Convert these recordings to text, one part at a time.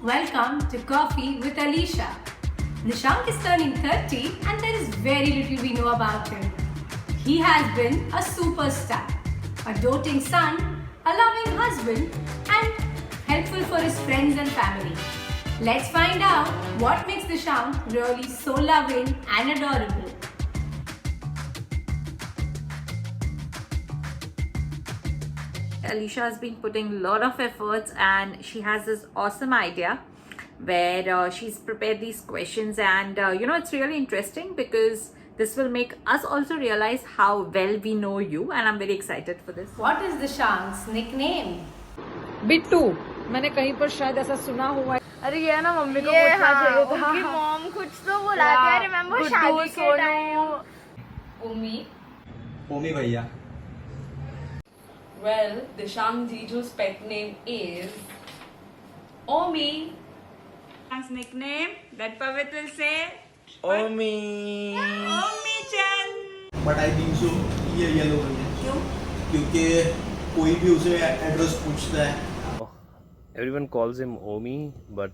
Welcome to Coffee with Alicia. Nishank is turning 30 and there is very little we know about him. He has been a superstar, a doting son, a loving husband, and helpful for his friends and family. Let's find out what makes Nishank really so loving and adorable. Alicia has been putting a lot of efforts and she has this awesome idea where she's prepared these questions and it's really interesting because this will make us also realize how well we know you and I'm very excited for this. What is Nishank's nickname? Bittu मैंने कहीं पर शायद ऐसा सुना हुआ है. अरे ये ना मम्मी को पूछना चाहिए था. उनकी मॉम कुछ तो बुलाती है. रिमेम्बर शादी के टाइम ओमी भैया. Well, Dishang Jiju's pet name is Omi. Dishang's nickname that Pavit will say Omi. Omi Chan. But I think so ये येलो भैया. क्यों? क्योंकि कोई भी उसे एड्रेस पूछता है. Everyone calls him Omi, but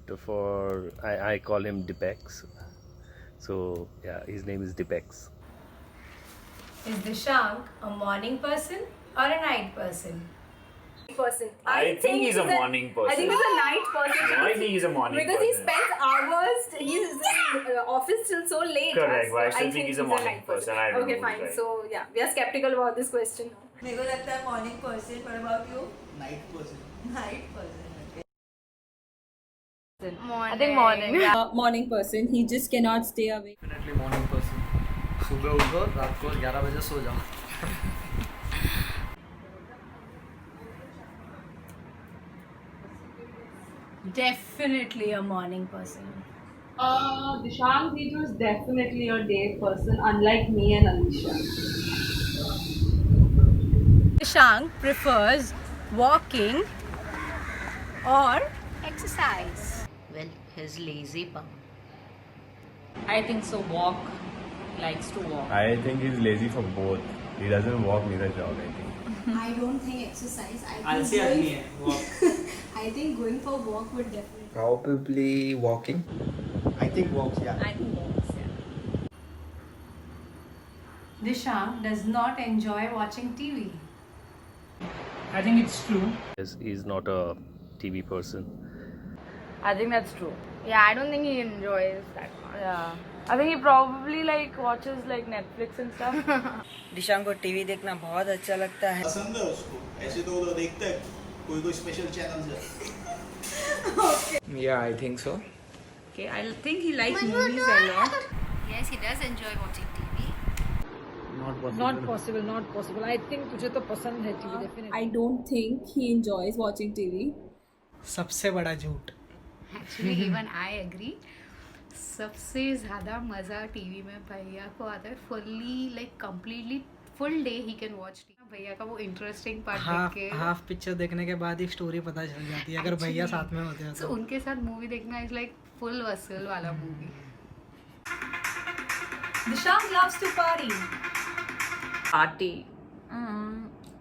I call him Dipex. So yeah, his name is Dipex. Is Nishank a morning person or a night person? I think he's a morning person. I think he's a night person. No, I think he's a morning Because he person. spends hours, he's in office till so late. Correct, So but I still I think he's a morning night person. I don't Okay, know, fine. right. So yeah, we are skeptical about this question. मेरे को लगता है morning person. What about you? Night person. Night person. I think morning. morning person. He just cannot stay awake. Definitely morning person. सुबह उठो, रात को 11 बजे सो जाओ. Definitely a morning person. Dishang Jiju is definitely a day person, unlike me and Alicia. Nishank prefers walking or exercise. Well, he's lazy bum. I think so. Walk. Likes to walk. I think he's lazy for both. He doesn't walk neither jog, I think. I don't think exercise. आलसी आदमी है वो. I think going for walk would definitely. Probably walking. I think walks. Yeah. I think walks, yeah. Nishank does not enjoy watching TV. I think it's true. He's not a TV person. I think that's true. Yeah, I don't think he enjoys that much. Yeah. I think he probably watches Netflix and stuff. Dishang को TV देखना बहुत अच्छा लगता है. पसंद है उसको. ऐसे तो वो देखता है. कोई स्पेशल चैनल है. Yeah, I think so. Okay, I think he likes movies a lot. Yes, he does enjoy watching TV. Not possible. Not possible. I think तुझे तो पसंद है TV definitely. I don't think he enjoys watching TV. सबसे बड़ा झूठ. Actually, even I agree. सबसे ज़्यादा मज़ा टीवी में भैया को आता है. Fully, completely, full day he can watch TV. भैया का वो इंटरेस्टिंग पार्ट देख के हाफ पिक्चर देखने के बाद ही स्टोरी पता चल जाती है अगर भैया साथ में होते हैं तो. उनके साथ मूवी देखना इज लाइक फुल वसूल वाला movie. Nishank loves to party. Party?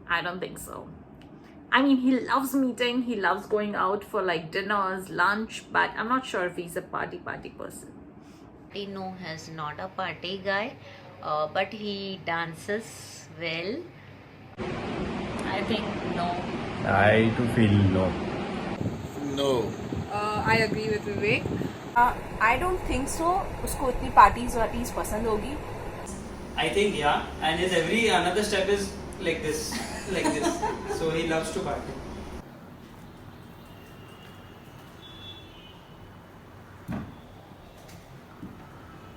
I don't think so. I mean, he loves meeting, he loves going out for dinners, lunch, but I'm not sure if he's a party person. No, he's not a party guy, but he dances well. I think no. I too feel no. No. I agree with Vivek. I don't think so. उसको इतनी parties पसंद होगी. I think yeah, and his every another step is like this. So he loves to party.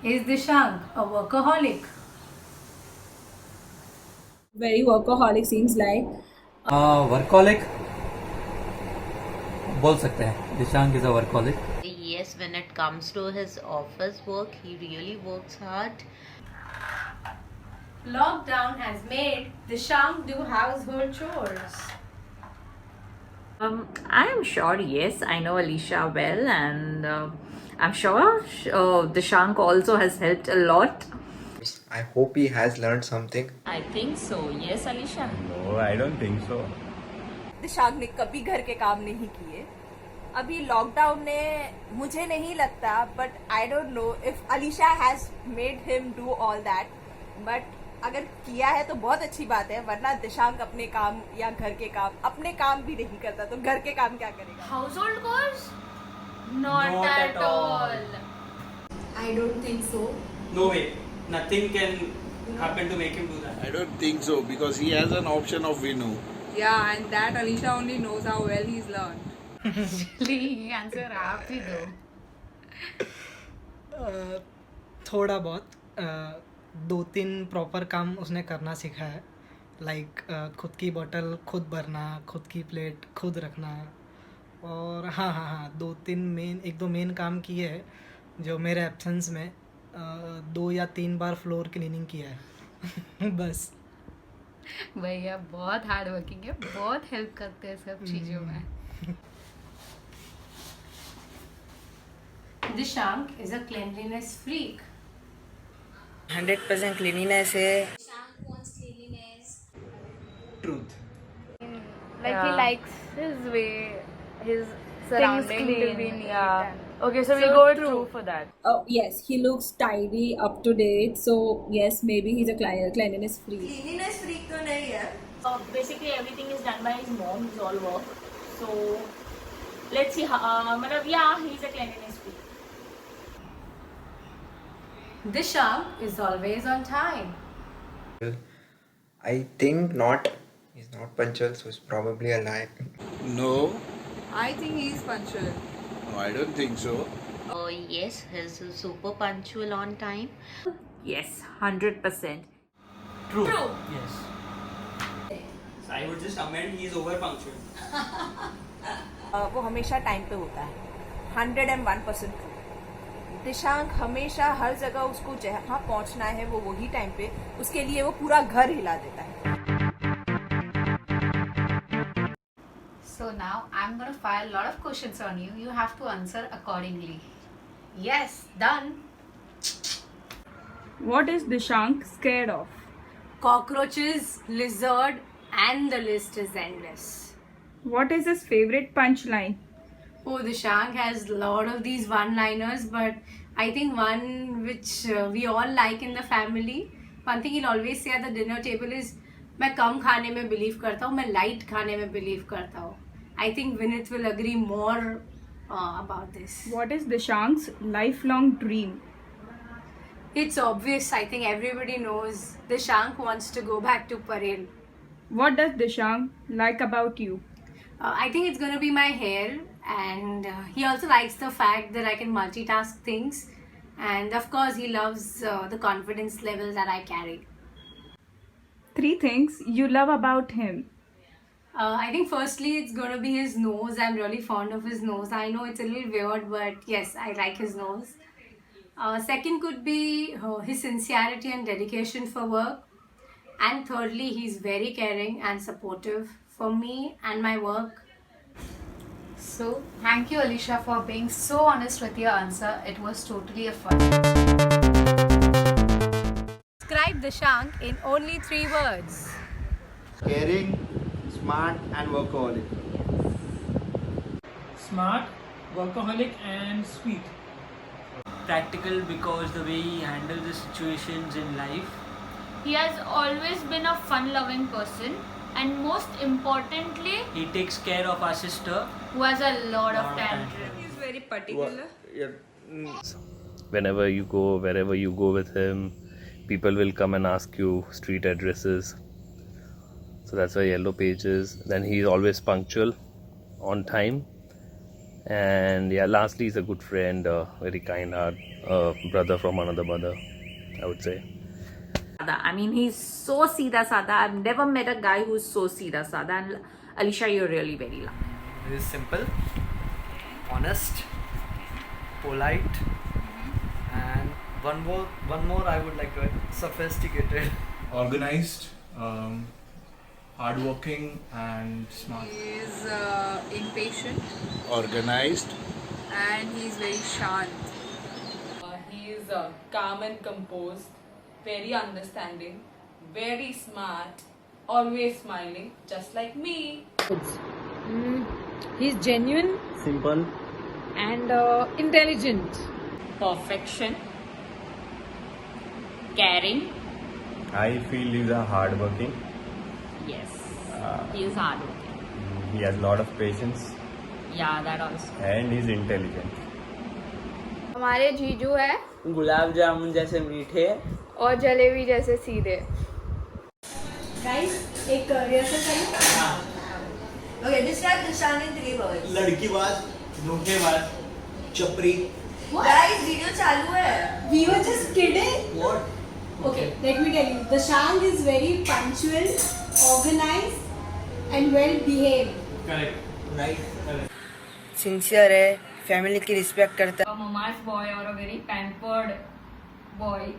Is Nishank a workaholic? Very workaholic seems like. Workaholic. बोल सकते हैं. Dishang is a workaholic. Yes, when it comes to his office work, he really works hard. Lockdown has made Nishank do household chores. I am sure, yes, I know Alicia well and I'm sure Dishank also has helped a lot. I hope he has learned something. I think so. Yes, Alicia. No, I don't think so. Dishang ने कभी घर के काम नहीं किए. अभी lockdown ने मुझे नहीं लगता but I don't know if Alisha has made him do all that but अगर किया है तो बहुत अच्छी बात है वरना दिशांक अपने काम या घर के काम अपने काम भी नहीं करता तो घर के काम क्या करेगा Household chores? Not at all. I don't think so. No way. Nothing can happen to make him do that. I don't think so because he has an option of Vinu. Yeah, and that Alisha only knows how well he's learned. Actually, answer आप ही दो. थोड़ा बहुत 2-3 proper काम उसने करना सीखा है like खुद की बोतल खुद भरना खुद की प्लेट खुद रखना और हाँ 1-2 मेन काम किए हैं जो मेरे एब्सेंस में 2 या 3 बार फ्लोर क्लीनिंग किया है बस भैया बहुत हार्ड वर्किंग है, बहुत हेल्प करते हैं सब चीजों में. Dishank is a cleanliness freak. 100% cleanliness है. Truth. Like he likes his way, his surrounding to be neat. Okay, so we'll go with true for that. Oh yes, he looks tidy, up to date. So yes, maybe he's a cleanliness freak. Cleanliness freak तो नहीं है. Basically everything is done by his mom, his all work. So let's see. Yeah, he's a cleanliness freak. Dishank is always on time. I think not. He's not punctual, so it's probably a lie. No, I think he's punctual. no, I don't think so. Yes, he's super punctual on time. Yes, 100%. True. Yes. So I would just amend he is over punctual. वो हमेशा time पे होता है 101% true. Dishank हमेशा हर जगह उसको जहाँ पहुँचना है वो वही टाइम पे उसके लिए वो पूरा घर हिला देता है. So now I'm gonna fire a lot of questions on you. You have to answer accordingly. Yes, done. What is Dishank scared of? Cockroaches, lizard, and the list is endless. What is his favorite punchline? Oh, Dishank has a lot of these one-liners, but I think one which we all like in the family, one thing he'll always say at the dinner table is, मैं कम खाने में believe करता हूँ, मैं light खाने में believe करता हूँ. I think Vinith will agree more about this. What is Dishank's lifelong dream? It's obvious. I think everybody knows Dishank wants to go back to Parel. What does Dishank like about you? I think it's going to be my hair, and he also likes the fact that I can multitask things, and of course he loves the confidence level that I carry. 3 things you love about him. I think firstly it's going to be his nose. I'm really fond of his nose. I know it's a little weird, but yes, I like his nose. Second could be his sincerity and dedication for work. And thirdly, he's very caring and supportive for me and my work. So thank you, Alisha, for being so honest with your answer. It was totally a fun. Describe Dishank in only 3 words. Caring, smart, and workaholic. Smart, workaholic, and sweet. Practical because the way he handles the situations in life. He has always been a fun-loving person, and most importantly, He takes care of our sister. who has a lot of Lot of tantrum. He's very particular. Whenever you go, wherever you go with him, people will come and ask you street addresses. So that's why Yellow Pages. Then he's always punctual, on time. And yeah, lastly, he's a good friend, very kind heart, brother from another mother, I would say. I mean, he's so Sida Sada. I've never met a guy who's so Sida Sada. And Alisha, you're really very lucky. He is simple, honest, polite, and one more I would like to add, sophisticated. Organized, hardworking, and smart. He's impatient Organized. and he's very shant. He's calm and composed, very understanding, very smart, always smiling, just like me. He's genuine Simple. and intelligent. Perfection. Caring. I feel he's a hardworking. Yes. He is hardworking. He has a lot of patience Yeah, that also. and he's intelligent. हमारे जीजू है गुलाब जामुन जैसे मीठे और जलेबी जैसे सीधे. Guys, एक rehearsal करें. Okay, describe Dishang in 3 words. लड़कीबाज, धोखेबाज, चपरी. Guys, video चालू है. We were just kidding. What? Okay, let me tell you. The Shang is very punctual, organized, and well behaved. Correct. Right. Correct. Sincere है, family की respect करता A mama's boy or a very pampered boy.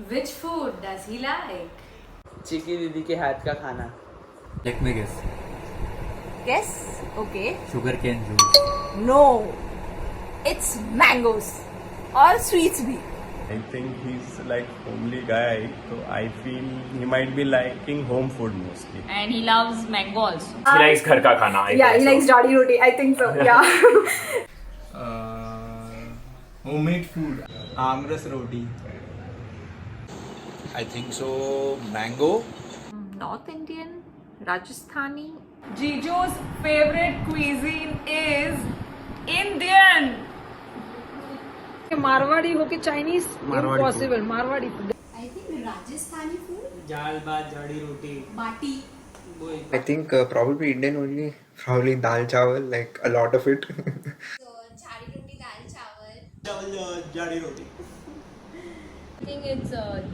Which food does he like? चिकी दीदी के हाथ का खाना. Let me guess. Guess? Okay. Sugarcane juice. No. It's mangoes. Or sweets bhi. I think he's like homely guy, so I feel he might be liking home food mostly. And he loves mango also. He likes घर का खाना. Yeah, he likes daddy roti. I think so. Yeah. Homemade food. Amras roti. I think so. Mango. North Indian, Rajasthani. Jiju's favorite cuisine is Indian. Marwari होके Chinese impossible. Marwari food. I think Rajasthani food. दाल भात झाड़ी रोटी. Bati. I think probably Indian only. Probably dal chawal, like a lot of it. Chari roti, dal chawal. Chawal, jadi roti. I think it's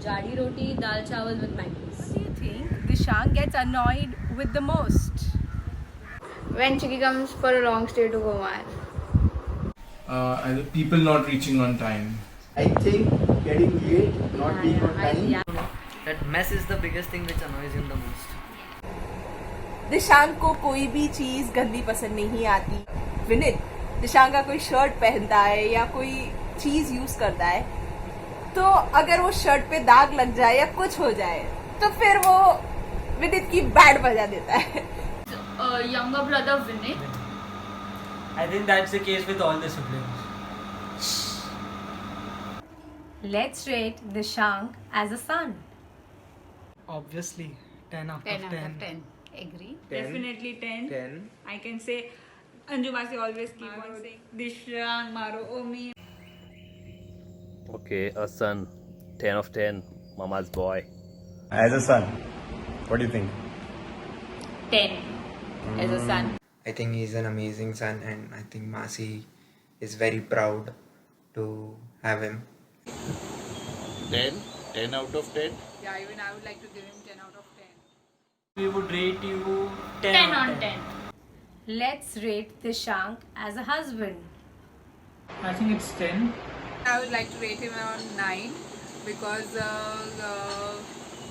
jadi roti, dal chawal with mangoes. What do you think the Shang gets annoyed with the most? When Chiki comes for a long stay to Gomar. People not reaching on time. I think getting late, not being on time. That mess is the biggest thing which annoys him the most. Dishang को कोई भी चीज गंदी पसंद नहीं आती. विनीत, दिशांग का कोई शर्ट पहनता है या कोई चीज यूज करता है तो अगर वो शर्ट पे दाग लग जाए या कुछ हो जाए तो फिर वो विनीत की बैंड बजा देता है. Younger brother Vinit. I think that's the case with all the siblings. Let's rate the Shang as a son. Obviously, 10 out 10 of out 10. of 10. Agree. Definitely 10. 10. I can say Anju Masi always keep on saying Dishang, Maro, Omi. Okay, a son. 10 of 10. Mama's boy. As a son, what do you think? 10 as a son. I think he's an amazing son, and I think Masi is very proud to have him. 10. 10 out of 10. Yeah, even I would like to give him 10 out of 10. We would rate you 10 on 10. Let's rate the Shang as a husband. I think it's 10. I would like to rate him around 9 because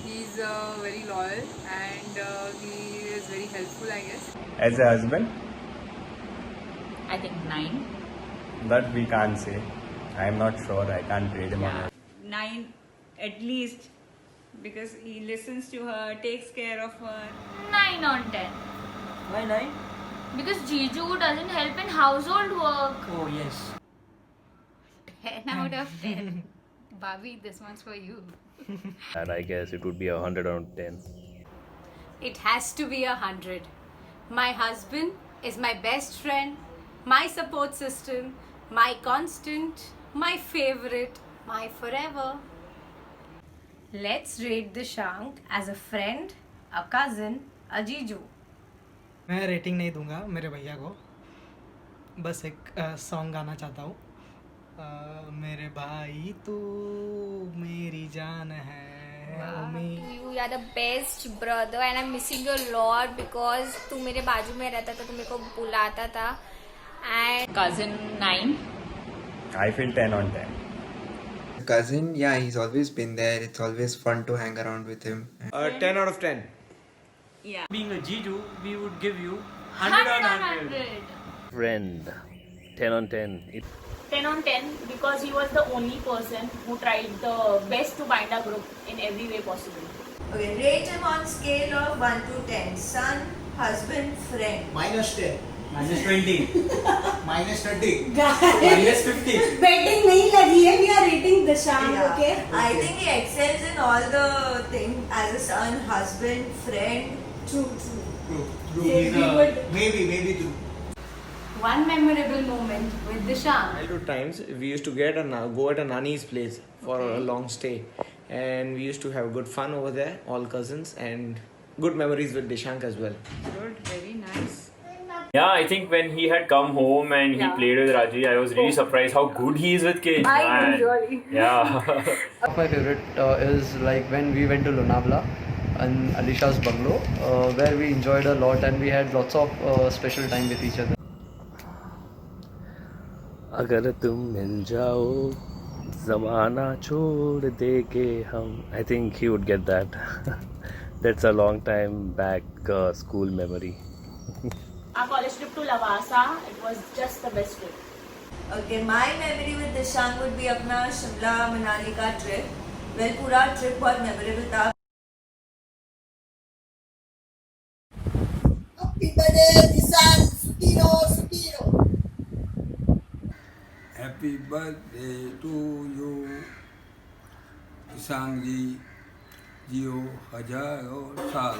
he's very loyal and he is very helpful, I guess. As a husband, I think 9. that we can't say. I am not sure. I can't rate him on it. 9 at least because he listens to her, takes care of her. 9 on 10. Why 9? Because Jiju doesn't help in household work. Oh yes. 10 out of 10. Bobby, this one's for you. And I guess it would be 100 out of 10. It has to be 100. My husband is my best friend, my support system, my constant, my favorite, my forever. Let's rate the Shang as a friend, a cousin, a Jiju. मैं rating नहीं दूंगा मेरे भैया को. बस एक song गाना चाहता हूँ. मेरे भाई तू मेरी जान है. You are the best brother and I'm missing you a lot because तू मेरे बाजू में रहता था, तू मेरे को बुलाता था. And cousin 9. I feel 10 on 10. Cousin, yeah, he's always been there. It's always fun to hang around with him. 10 out of 10. Yeah. Being a Jiju, we would give you 100 on 100. Friend. 10 on 10. 10 on 10 because he was the only person who tried the best to bind our group in every way possible. Okay, rate him on scale of 1 to 10. Son, husband, friend. -10. -20. -30. -50. Betting नहीं लगी है. We are rating Dishang. Okay. I think he excels in all the things as a son, husband, friend. True. True. He's a- Maybe true. One memorable moment with Dishang. Childhood times, we used to go at a nani's place for a long stay, and we used to have good fun over there, all cousins, and good memories with Dishank as well. Good, very nice. Yeah, I think when he had come home and he played with Raji, I was really surprised how good he is with kids. man. Yeah. My favorite is like when we went to Lonavala and Alisha's bungalow, where we enjoyed a lot and we had lots of special time with each other. अगर तुम मिल जाओ ज़माना छोड़ देंगे हम. I think he would get that. That's a long time back school memory. Our college trip to Lavasa, it was just the best trip. Okay, my memory with Dishang would be अपना शिमला मनाली का trip. Well, पूरा trip बहुत memorable था. Happy birthday, Dishang. Sukino. Happy birthday to you, Dishang ji. जियो हजारों साल.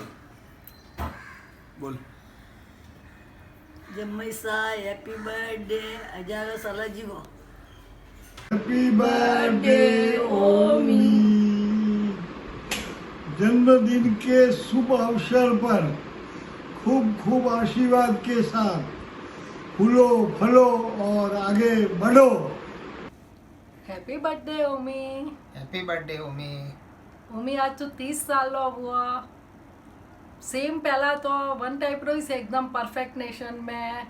बोल. जम्मैसा happy birthday हजारों साल जीवो. हैप्पी बर्थडे ओमी. जन्मदिन के शुभ अवसर पर खूब आशीर्वाद के साथ फूलो फलो और आगे बढ़ो. हैप्पी बर्थडे ओमी. हैप्पी बर्थडे ओमी. ओमी आज तो 30 साल हुआ. सेम पहला तो वन टाइप रहीश एकदम परफेक्ट नेशन में.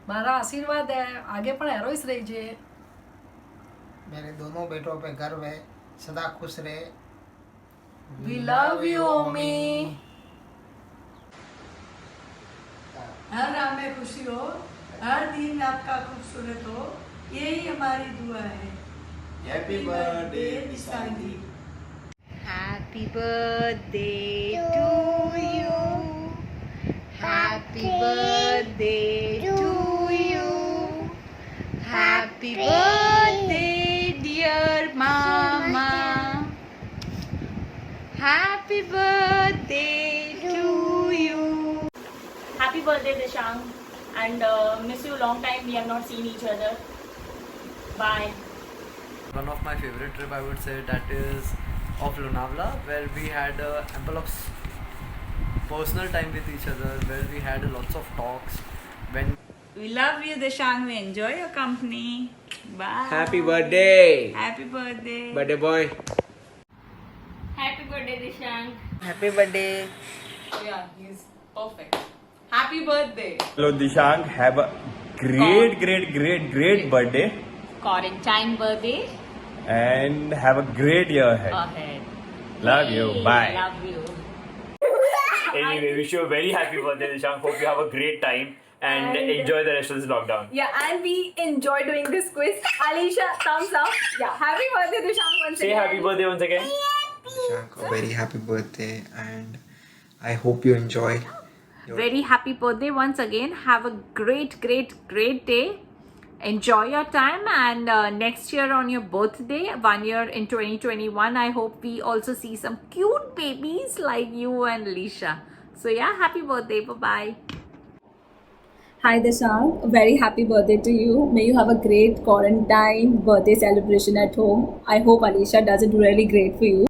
मारा आशीर्वाद है आगे पण हेरोइस रही जे. मेरे दोनों बेटों पे गर्व है. सदा खुश रहे. वी लव यू ओमी. हर राह में खुशी हो, हर दिन आपका खूबसूरत हो, यही हमारी दुआ है. Happy birthday, Dishang ji. Happy birthday to you. Happy birthday to you. Happy birthday, dear Mama. Happy birthday to you. Happy birthday, Dishang. And miss you long time. We have not seen each other. Bye. One of my favorite trip, I would say, that is of Lonavala, where we had ample of personal time with each other, where we had lots of talks. When We love you, Dishang. We enjoy your company. Bye. Happy birthday. Happy birthday. Birthday boy. Happy birthday, Dishang. Happy birthday. Yeah, he's perfect. Happy birthday. Hello Dishang, have a great birthday Quarantine birthday and have a great year ahead. ahead. Love you. Bye. Love you. Anyway, wish you a very happy birthday, Dishang. Hope you have a great time and enjoy the rest of this lockdown. Yeah, and we enjoy doing this quiz. Alisha, thumbs up. Yeah, happy birthday, Dishang, once Say again. happy birthday once again. Dishank, a very happy birthday, and I hope you enjoy. Very happy birthday once again. Have a great day. Enjoy your time, and next year on your birthday, 1 year in 2021, I hope we also see some cute babies like you and Alisha. So yeah, happy birthday. Bye-bye. Hi Dishang, a very happy birthday to you. May you have a great quarantine birthday celebration at home. I hope Alisha does it really great for you.